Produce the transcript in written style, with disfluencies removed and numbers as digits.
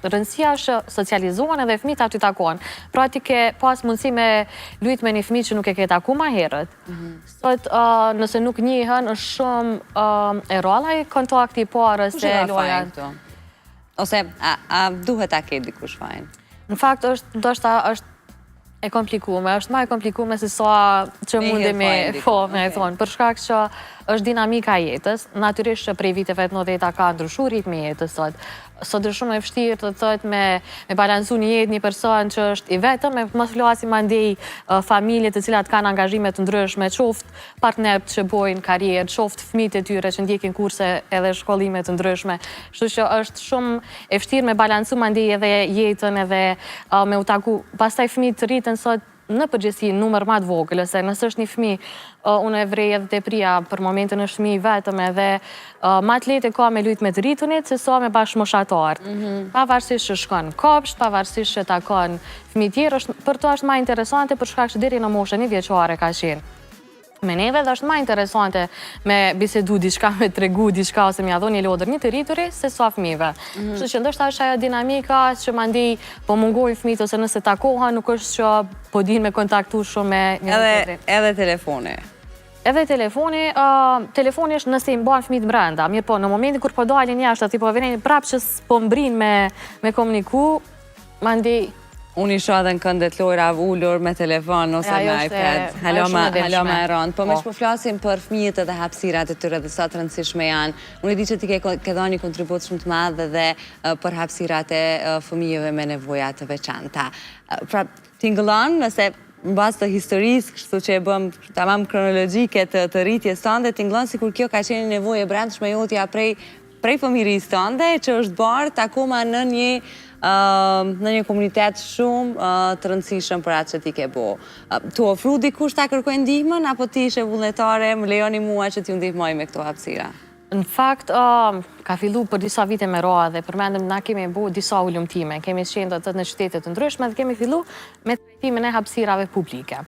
rëndësia është socializohen edhe fëmijët aty takohen. Pra ti ke pas mundësi me lujt me një fëmijë që nuk e ke taku ma herët. Sot, nëse nuk njihen, është shumë e rrallë ai kontakti i parë se loja. Ose, a duhet ta ke dikush fajin? Në fakt, ndoshta është e komplikume, është ma e komplikume se sa që mundemi me e thonë, për shkak që është dinamika jetës, natyrisht që prej viteve të 90 ka ndryshu ritmi jetës sot. Sot është shumë e vështirë të thotë me balansu një jetë një person që është i vetëm, me mos flasim andej familje të cilat kanë angazhime të ndryshme, qoftë partnerët që bojnë karrierë, qoftë fëmijët e tyre që ndjekin kurse edhe shkollime të ndryshme. Kështu që është shumë e vështirë me balansu andej edhe jetën edhe me u taku. Pastaj fëmijët të rritën sot në përgjithësi numër më të vogël, ose nëse është një fëmijë, unë e vrej edhe te pria për momentin është fëmijë vetëm edhe më të lehtë ka me lujt me të rritunit se sa me bashkëmoshatarët. Pavarësisht që shkon në kopsht, pavarësisht që takon fëmijë tjerë, për to është më interesante për shkak që deri në moshën 1 vjeçare ka qenë. Me neve dhe është ma interesante me bisedu diçka, me tregu diçka, ose me jadhon një lodër një të rrituri, se sa fëmive. Kështu që ndoshta është ajo dinamika që mandej po mungojnë fëmijët, ose nëse takohen, nuk është që po din me kontaktu shumë me një tjetrin. Edhe telefoni? Edhe telefoni është nëse i mban fëmijët brenda. Mirë po, në momentin kur po dalin jashtë, aty po vjen prapë që po mbrin me komuniku, mandej Unë i shoh edhe në këndet Lojra ullur me telefon ose me iPad. Haloma e rëndë. Po me që po flasim për fëmijët edhe hapësirat e tyre dhe sa të rëndësishme janë. Unë e di që ti ke dhënë një kontribut shumë të madh dhe për hapësirat e fëmijëve me nevoja të veçanta. Pra, tingëllon, nëse në bazë të historisë, kështu që e bëm tamam kronologjike të rritjes tënde, tingëllon sikur kjo ka qenë një nevojë e brendshme jotja prej fëmijërisë tënde, që është bart akoma në një komunitet shumë të rëndësishëm për atë që ti ke bo. Tu ofru dikush ta kërkoj ndihmën, apo ti ishe vullnetare, më lejoni mua që ti ndihmoj me këto hapësira? Në fakt, ka fillu për disa vite me roa dhe përmendëm na kemi bu disa ullumtime. Kemi qenë në qytetet të ndryshme dhe kemi fillu me trajtimin e hapësirave publike.